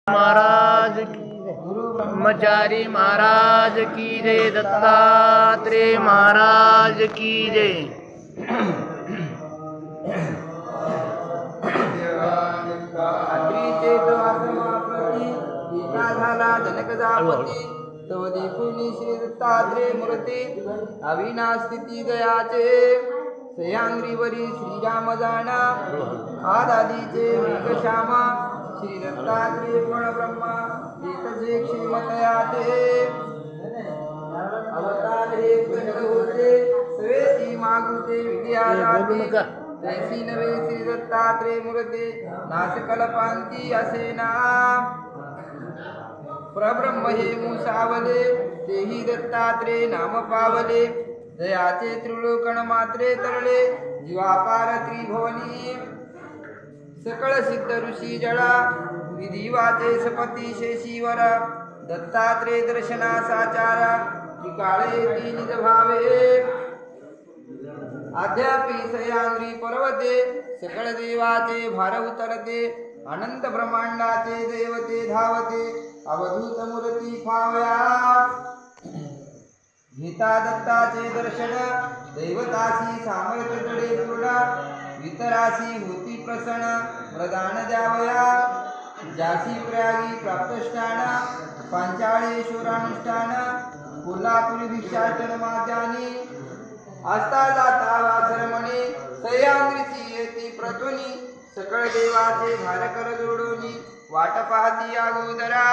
महाराज ब्रह्मचारी महाराज की जय। दत्तात्रेय महाराज की जय। जनक जापती तवदी पुनी श्री दत्तात्रेय मूर्ती अविनाश स्थिती दयाचे सयांग्रीवरी श्रीराम जाणा आदादीचे मेघश्यामा श्री दत्तात्रेय ब्रह्मा एकचे क्षेमतयाते अवतार हे कृष्ण होते सवेती मागुते विद्यादाते तैसी नवे श्री दत्तात्रेय मूर्ती नासकल्पांती असेना परब्रह्म हे मुसावले तेही दत्तात्रेय नाम पावले दयाचे त्रिलोकण मात्रे तरले जीवापार त्रिभुवनी सकळ सिद्ध ऋषी जळा विधिवाचे सपती शेषीवर दत्तात्रेय दर्शनासाचारा त्रिकाळे ती निज भावे अद्यापि सयांद्री पर्वते सकळ देवाचे भार उतरते अनंत ब्रह्मांडाचे देवते धावते अवधूत मूर्ती फावया गीता दत्ताचे दर्शन दैवतासी सामर्थ्य तडे पूर्ण वितरासी होती प्रसन्न प्रदान द्यावया जासी प्रयागी प्राप्तष्टान पांचाळेश्वरानुष्ठान कोल्हापुरी भिक्षाटन मात्यानी आस्था जाता वासरमणे सह्याद्रीची येती प्रतुनी सकळ देवाचे भारकर जोडोनी वाट पाहती अगोदरा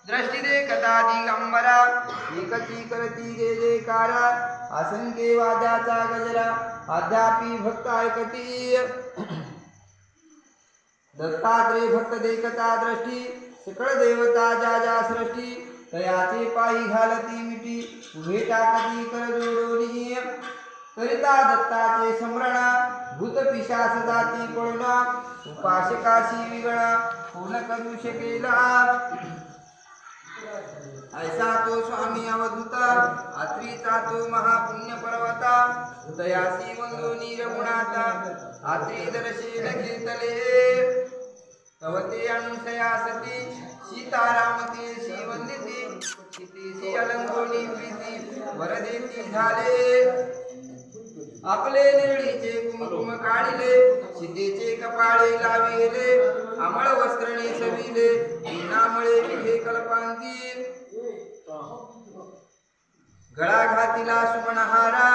दृष्टी देखता दिगंबरा एकची करती जय जयकारा असंख्य वाद्याचा गजरा अद्यापि भक्त ऐकती दत्तात्रेय भक्त देखता दृष्टी सकळ देवता ज्या ज्या सृष्टी तयाचे पायी घालती मिठी उभे टाकती कर जोडोनी करिता दत्ताचे स्मरणा भूत पिशाच जाती पळणा उपासकाशी विगणा कोण करू शकेला ऐसा तो स्वामी अवधूता आत्रीचा तो महापुण्य पर्वता तयासी वंदोनी रघुनाथा आत्री दर्शेन कीर्तले तवते अनुसया सती सीतारामते शिवंदिती सीतेशी अलंकोनी प्रीती वरदेती झाले आपले निळीचे कुंकुम काढिले सीतेचे कपाळे लाविले अमळ वस्त्रणे सविले बिनामुळे विखे कल्पांती गळा घातिला सुमनहारा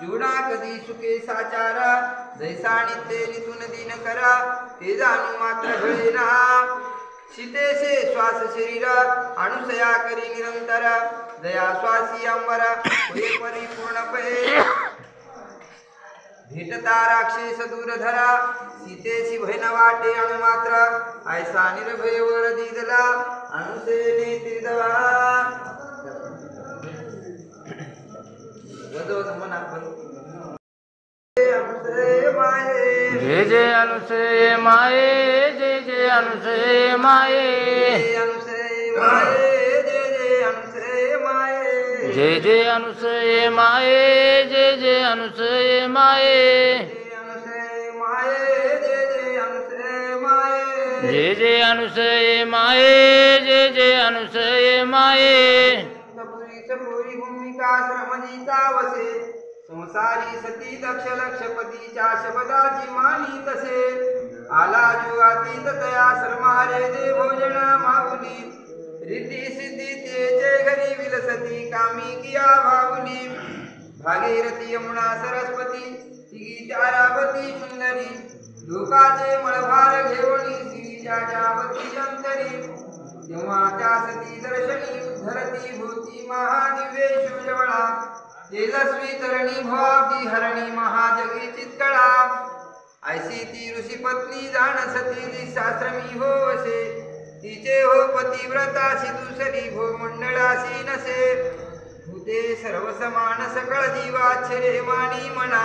जोडा कधी सुखे साचारा जैसा नित्य नितून दिन करा ते जाणू मात्र घडेना सीतेचे श्वास शरीरा अनुसया करी निरंतर दया श्वासी अंबरा होय परिपूर्ण पहे भेटता राक्षस दूरधरा सीतेशी भयन वाटे अणुमात्र ऐसा निर्भय वर दिदला अनुसेने त्रिदवा जय जय अनुसय माये जय जय अनुसय माये जय जय अनुसय माये जय जय अनुसय माये जय जय अनुसय माये जय जय अनुसय माये सपुरी भूमिका श्रमजीता वसे संसारी सती दक्ष लक्षपतीच्या शब्दाची मानी तसे आला जुवातीत तया सरमारे दे भोजन माऊली रिद्धी सिद्धी तेजे घरी विलसती कामी किया भावली भागीरथी यमुना सरस्वती तिघी चारावती सुंदरी लोकाचे मळभार घेऊनी श्रीच्या जावती अंतरी तेव्हा त्या सती दर्शनी उद्धरती भूती महादिव्ये शिवजवळा तेजस्वी तरणी भवाब्दी हरणी महाजगी चित्कळा ऐसी ती ऋषी पत्नी जाण सती शास्त्रमी हो वसे तिचे हो पतिव्रताशी दुसरी भो मंडळाशी नसे भूते सर्व समान सकळ जीवाच्छरे मानी म्हणा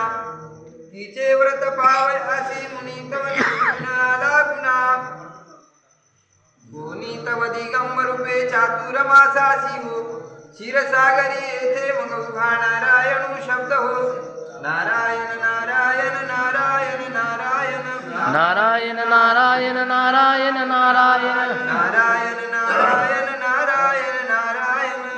तिचे व्रत पावय असे मुनी तव लागुना कोणी तव दिगंबर रूपे चातुर मासासी हो क्षीरसागरी येथे मग उभा नारायण शब्द हो नारायण नारायण नारायण नारायण नारायण नारायण नारायण नारायण नारायण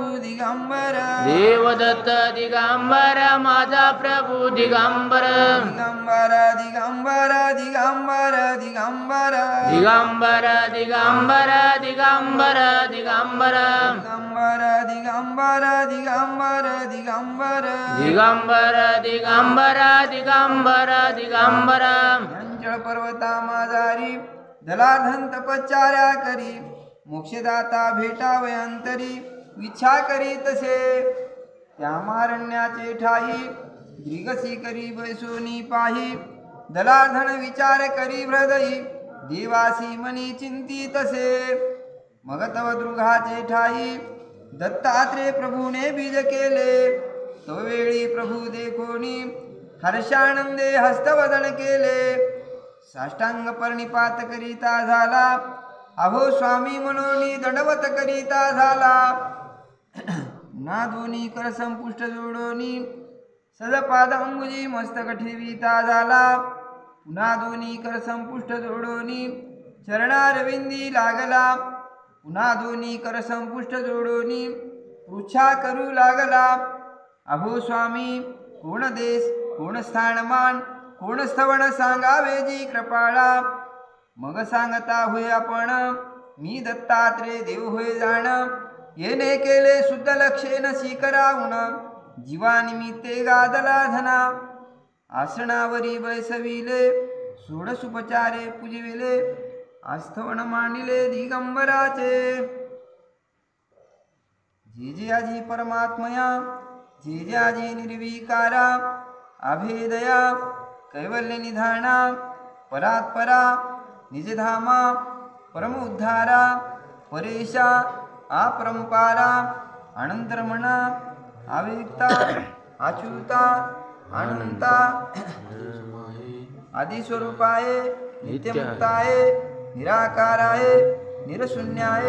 प्रभू दिगंबर देवदत्त दिगंबर माझा प्रभू दिगंबर दिगंबर दिगंबर दिगंबर दिगंबर दिगंबर दिगंबर दिगंबर दिगंबर दिगंबर दिगंबर दिगंबर दिगंबर दिगंबर दिगंबर दिगंबर दिगंबर अंचळ पर्वता माझारी दलाधन तपच्चार्या करी मोक्षदाता भेटावे अंतरी विच्छा करी तसे त्या मारण्याचे ठाई दिगसी करी बैसोनी पाही दलाधन विचार करी हृदयी देवासी मनी चिंती तसे मग तव दृघाचे ठाई दत्तात्रेय प्रभूने बीज केले तो वेळी प्रभू देखोनी हर्षानंदे हस्तवदन केले साष्टांग परिपात करिता झाला अहो स्वामी मनोनी दंडवत करिता झाला ना दोन्ही कर संपुष्ट जोडोनी सदपाद अंबुजी मस्तक ठेविता झाला पुन्हा दोन्ही कर संपुष्ट जोडोनी चरणारविंदी लागला पुन्हा दोन्ही कर संपुष्ट जोडोनी पृच्छा करू लागला अहो स्वामी कोण देश कोण स्थानमान कोण स्थवण सांगावे जी कृपाळा मग सांगता होय आपण मी दत्तात्रेय देव होय जाण येणे केले शुद्ध लक्षेन स्वीकारावून जीवानिमित्ते गादला धना आसनावरी बैसविले षोडशोपचारे पूजविले आस्थवण मांडिले दिगंबराचे जे जे आजी परमात्मया जे जे आजी निर्विकारा अभेदया कैवल्य निधाना परात्परा निजधामा परमोद्धारा परेशा अपरंपारा अनंतरमणा अव्यक्ता अच्युता अनंता आदिस्वरूपाय नित्यमुक्ताय निराकाराय निरशून्याय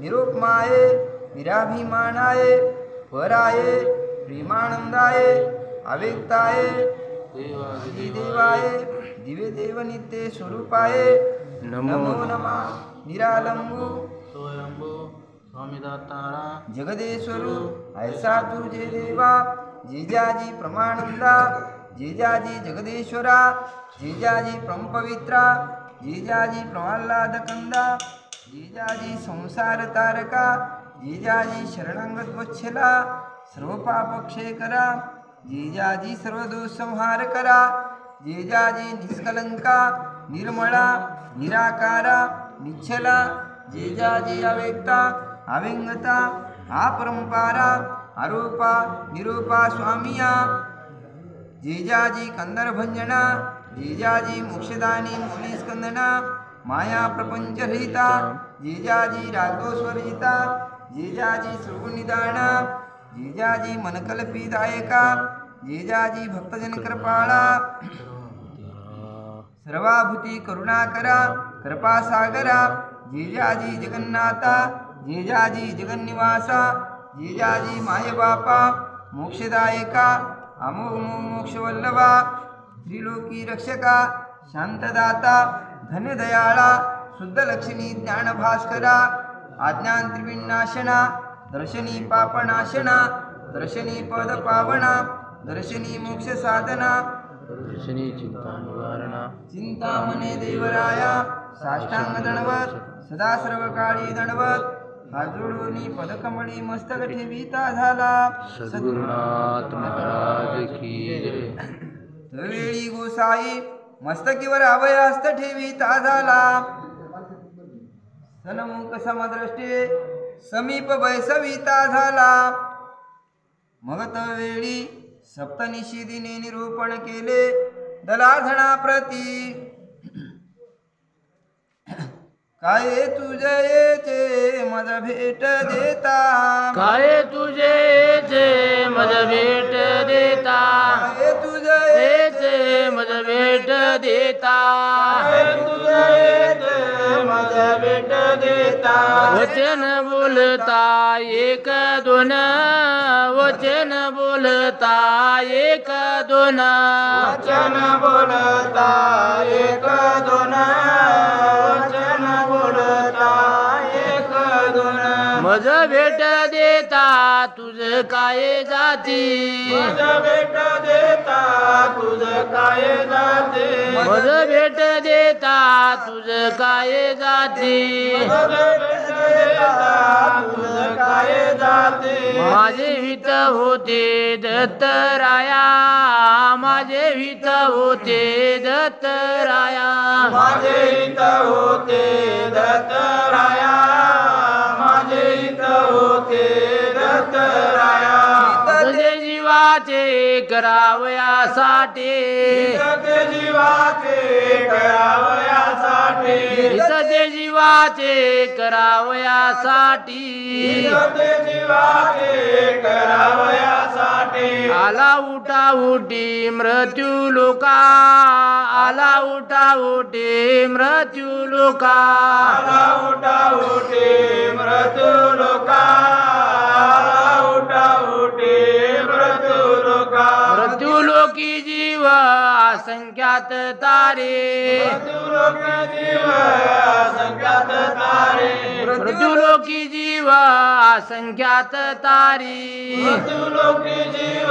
निरुपमाय निराभिमानाय पराय प्रेमानंदाय अव्यक्ताय देवाय दिव्य देव नित्य स्वरूपाय नमो नमः निरालंबू स्वयंभू स्वामी दातारा जगदेश्वरू ऐसा तुझे देवा जिजाजी प्रमानंदा जिजाजी जगदेश्वरा जिजाजी परमपवित्रा जिजाजी प्रह्लाद कंदा जिजाजी संसार तारका जिजाजी शरणांगत वत्सला सर्व पाप क्षय करा जिजाजी सर्व दोष संहार करा जिजाजी निष्कलंका निर्मळा निराकारा निश्चला जिजाजी अव्यक्ता अव्यंगता अपरंपारा अरूपा निरूपा स्वामिया जिजाजी कंदर भंजना जिजाजी मोक्षदानी मुनी स्कंदना माया प्रपंच रहिता जिजाजी रागोस्वरहिता जिजाजी सुगुनिदाना जिजाजी मनकल्पिदायका जिजाजी भक्तजन कृपाळा सर्वाभूती करुणाकरा कृपासागरा जिजाजी जगन्नाथा जिजाजी जगन्निवासा जिजाजी मायबापा मोक्षदायका अमोघ मोक्षवल्लभा त्रिलोकी रक्षका शांतदाता धन्यदयाळा शुद्ध लक्ष्मी ज्ञानभास्करा आज्ञान त्रिविनाशना दर्शनी पापनाशना दर्शनी पद पावना दर्शनी मोक्ष साधना दर्शनी चिंता निवारणा चिंतामणे देवराया साष्टांग दंडवत सदा सर्व काळी दंडवत हात जोडून पदकमळी मस्तक ठेविता झाला सद्गुरुनाथ महाराज की जय. वेळी गोसाई मस्तकीवर अभयहस्त ठेविता झाला सनमुख समदृष्टे समीप बैसविता झाला मग वेळी सप्तनिषिदिने निरूपण केले दलाधना प्रती काय तुझे येचे मज भेट देता काय तुझे येचे मज भेट देता काय तुझे येचे मज भेट देता तुझे येचे मज भेट देता वचन बोलता एक दोन वचन बोलता एक दोन वचन बोलता एक दोन वचन बोलता एक दोन मज भेट देता तुझ काय जाती मज भेट देता तुझ काय जाते मज भेट देता तुझ काय जाती मज भेट देता तुझ काय जाते माझे हित होते दत्तराया माझे हित होते दत्तराया माझे हित होते दत्तराया माझे हित होते दत्तराया तुझे जीवाचे करावयासाठी ते जीवाचे करावयासाठी तुझे जीवाचे करावयासाठी ते जीवाचे करावयासाठी आला उठा उठी मृत्यू लोका आला उठा उठी मृत्यू लोका आला उठा उठे मृत्यू लोका आला उठा उठे मृत्यू लोका मृत्यू लोकी जीव असंख्यात तारे मृत्यू लोक जीव संख्यात तारे मृत्यू लोकी जीव असंख्यात तारी मृत्यू लोक जीव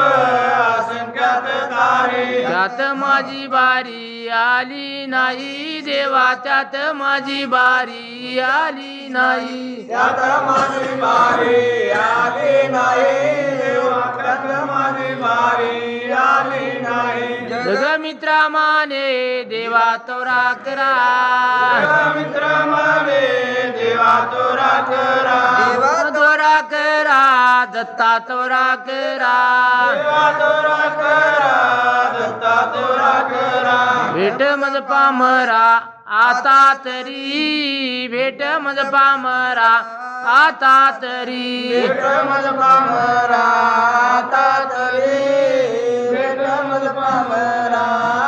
संख्यात तारे त्यात माझी बारी आली नाही देवा त्यात माझी बारी आली नाही त्यात माझी बारी आली नाही देवा त्यात माझी बारी आली नाही जगमित्रा माने देवा तोरा करा मित्र माने देवा तोरा करा देवा तोरा करा दत्ता तोरा करा देवा तोरा करा दत्ता तोरा करा भेट मज पामरा आता तरी भेट मज पामरा आता तरी भेट मज पामरा आता तरी भेट मज पामरा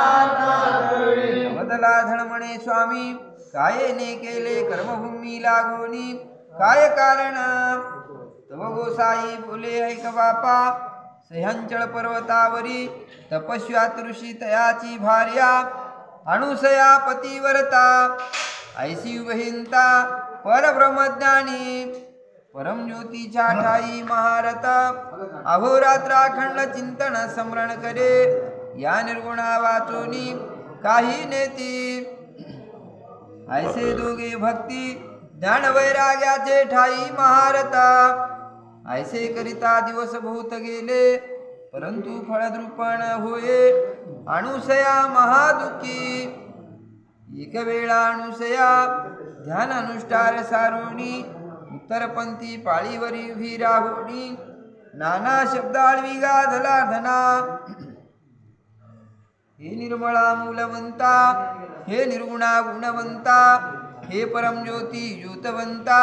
आता तरी बदला धर्मणे स्वामी कायेने केले कर्मभूमी लागोनी काय कारण तव गोसाई बोले ऐक बापा सह्यांचळ पर्वतावरी तपस्यात ऋषी तयाची भार्या अनुसया पतिव्रता ऐसी बहिंता परब्रह्मज्ञानी परमज्योतीच्या ठाई महारथा अहोरात्र अखंड चिंतन स्मरण करे या निर्गुणा वाचोनी काही नेती ऐसे दोघे भक्ती ज्ञान वैराग्याचे ठाई महारथा ऐसे करिता दिवस बहुत गेले परंतु फळद्रुपण होये अनुसया महादुखी एक वेळा अनुसया ध्यान अनुष्ठार सारोणी उत्तरपंथी पाळीवरी उभी राहोणी नाना शब्दाळवी गाधला धना हे निर्मळा मूलवंता हे निर्गुणा गुणवंता हे परमज्योती ज्योतवंता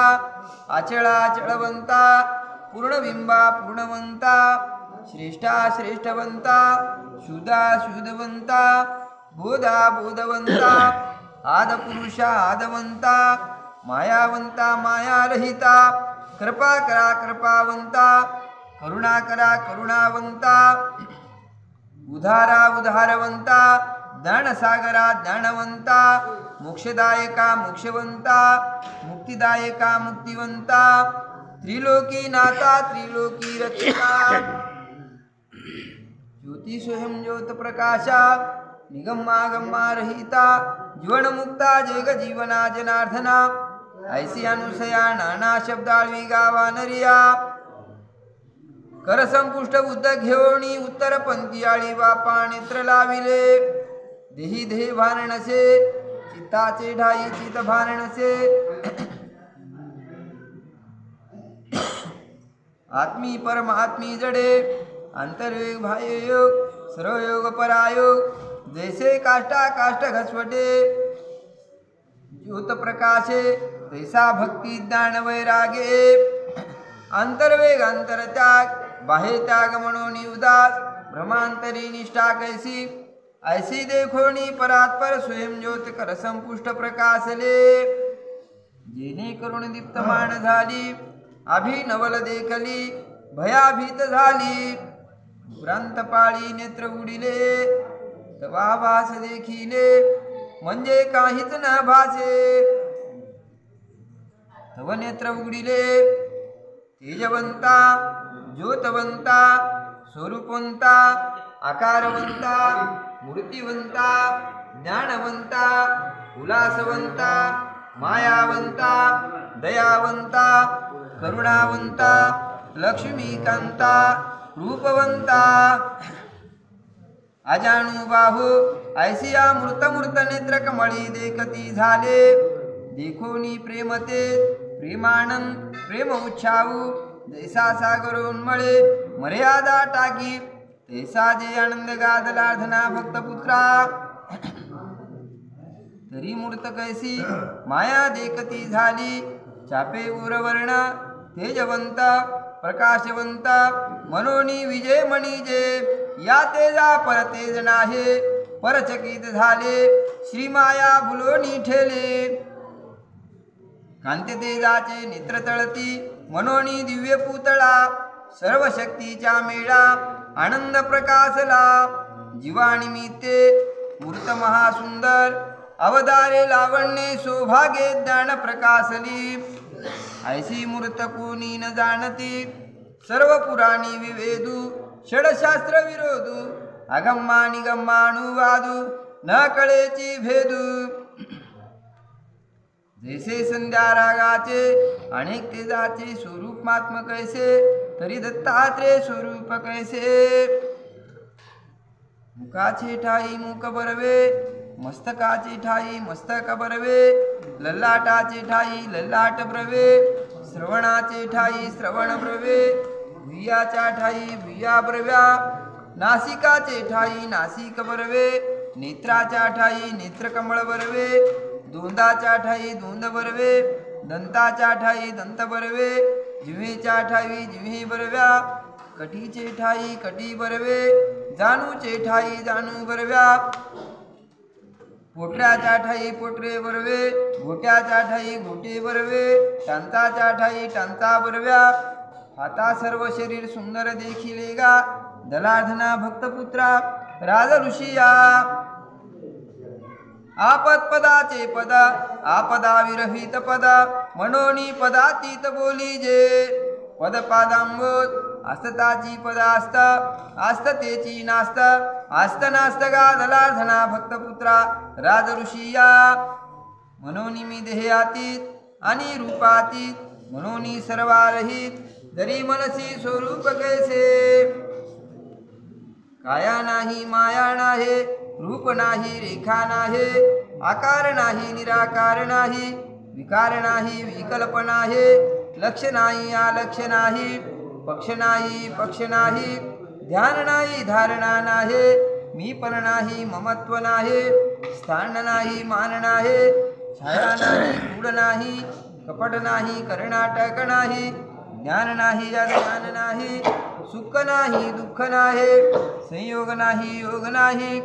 आचळा चळवंता पूर्णबिंबा पूर्णवंता श्रेष्ठा श्रेष्ठवंता शुदा शुद्धवंता बोधा बोधवंता आदपुरुषा आदवंता मायावंता मायारहिता कृपा करा कृपावंता करुणा करा करुणावंता उधारा उधारवंता ज्ञानसागरा ज्ञानवंता मोक्षदायका मोक्षवंता मुक्तिदायका मुक्तिवंता त्रिलोकी नाथा त्रिलोकी रक्षका ज्योति स्वयं ज्योत प्रकाशा निगम्मा गम्मा रहिता जीवन मुक्ता जग जीवना जनार्दना ऐसी अनुसया नाना शब्दाळवी गावा नरिया कर संपुष्ट बुद्ध घेऊनी उत्तर पंथी आळी बापा नेत्र लाविले देही देह भारणसे चित्ताचे ढाई चित भारणसे आत्मी परमात्मी जडे अंतर्योग बाह्ययोग सर्वयोग परायोग जैसे काष्टा काष्ट घसवटे ज्योत प्रकाशे तैसा भक्ती ज्ञान वैरागे अंतर्वेग अंतरत्याग बाह्य त्याग म्हणून उदास भ्रमांतरी निष्ठा कैसी ऐसी देखोनी परात्पर स्वयं ज्योत कर संपुष्ट प्रकाशले जेणे करुण दीप्तमान झाली अभिनवल देखली भयाभीत झाली भ्रांतपाळी नेत्र उडिले तवा भास देखिले म्हणजे काहीच न भासे तव नेत्र उघडिले तेजवंता ज्योतवंता स्वरूपवंता आकारवंता मूर्तिवंता ज्ञानवंता उल्हासवंता मायावंता दयावंता करुणावंता लक्ष्मीकांता रूपवंता अजाणुबाहू ऐसिया मूर्त नेत्र कमळी देखती झाले देखोनी प्रेमते प्रेमानंद प्रेम उच्छाऊ जैसा सागरोन्मळे मर्यादा टाकी तैसा जे आनंद गादला धना भक्तपुत्रा तरी मूर्त कैसी माया देखती झाली चापे उरवर्ण तेजवंत प्रकाशवंत मनोनी विजय मणिजे या तेजा परतेज नाहे परचकित झाले श्रीमाया भुलोनी ठेले कांती तेजाचे नेत्र तळती मनोनी दिव्य पुतळा सर्व शक्तीच्या मेळा आनंद प्रकाशला जीवानिमित्ते मूर्त महासुंदर अवतारे लावण्ये सौभाग्ये ज्ञान प्रकाशली ऐसी मूर्त कोणी न जाणती सर्व पुराणी विवेदू षडशास्त्र विरोधू अगम्मा निगम्मानुवादू न कळेची भेदू जैसे संध्या रागाचे अनेक तेजाचे स्वरूप मात्म कैसे तरी दत्तात्रेय स्वरूप कैसे मुखाचे ठाई मुख बरवे मस्तकाचे ठाई मस्तक बरवे ललाटाचे ठाई ललाट ब्रवे श्रवणाचे ठाई श्रवण ब्रवे भुयाच्या ठाई भुया ब्रव्या नासिकाचे ठाई नासिक बरवे नेत्राच्या ठाई नेत्रकमळ बरवे दोंदाच्या ठाई दोंद बरवे दंताच्या ठाई दंत बरवे जिव्हेच्या ठाई जिव्हे बरव्या कटीचे ठाई कटी बरवे जानूचे ठाई जानू बरव्या पोटऱ्याच्या ठाई पोटरे बरवे घोट्याच्या ठाई घोटे बरवे टांचाच्या ठाई टांचा बरव्या हाता सर्व शरीर सुंदर देखिले गा दलाधना भक्तपुत्रा राज ऋषिया आपद पदाचे पद आपदा विरहित पद मनोनी पदातीत बोली जे पद पादांबोध आस्तताची पदास्त आस्ततेची नास्त आस्त नास्त गा दलाधना भक्तपुत्रा राज ऋषिया मनोनी मी देहातीत आणि रूपातीत मनोनी सर्वारहित जरी मनसी स्वरूप कैसे काया नाही माया नाही रूप नाही रेखा नाही आकार नाही निराकार नाही विकार नाही विकल्प नाही लक्ष नाही आलक्ष नाही पक्ष नाही पक्ष नाही ध्यान नाही धारणा नाही मी पण नाही ममत्व नाही स्थान नाही मान नाही छाया नाही गूढ नाही कपट नाही कर्नाटक नाही ज्ञान नाही अज्ञान नाही सुख नाही दुःख नाही संयोग नाही योग नाही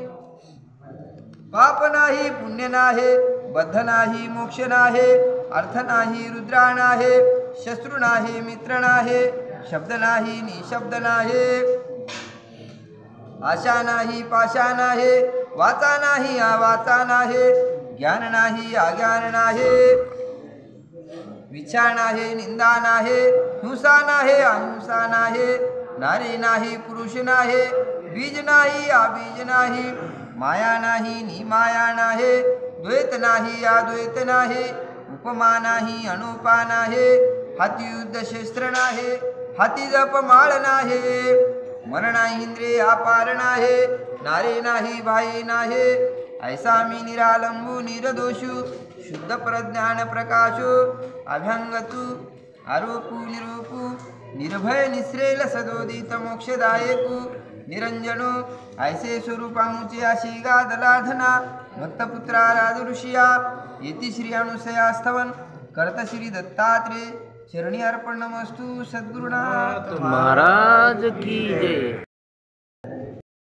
पाप नाही पुण्य नाही बद्ध नाही मोक्ष नाही अर्थ नाही रुद्रा नाही शस्त्र नाही मित्र नाही शब्द नाही निशब्द नाही आशा नाही पाशा नाही वाचा नाही अवाचा नाही ज्ञान नाही अज्ञान नाही विचार नाही निंदा नाही हिंसा नाही अहिंसा नाही नारी नाही पुरुष नाही बीज नाही अबीज नाही माया नाही निमाया नाही द्वैत नाही अद्वैत नाही उपमा नाही अनुपा नाही हाती युद्ध शस्त्र नाही हाती जप माळ नाही मन नाही इंद्रिय अपार नाही नारे नाही भाई नाही ऐसा मी निरालंबू निर्दोषु शुद्ध प्रज्ञान प्रकाशो अभ्यंगतु आरोपू निरूपू निर्भय निश्रेल सदोदित मोक्षदायकू निरंजनो ऐसे स्वरूपामुचे अशी गादलाधना भक्तपुत्रा राजऋषिया येती श्री अनुसयास्तवन करत श्री दत्तात्रेय चरणी अर्पण नमस्तु सद्गुरुनाथ महाराज की जय।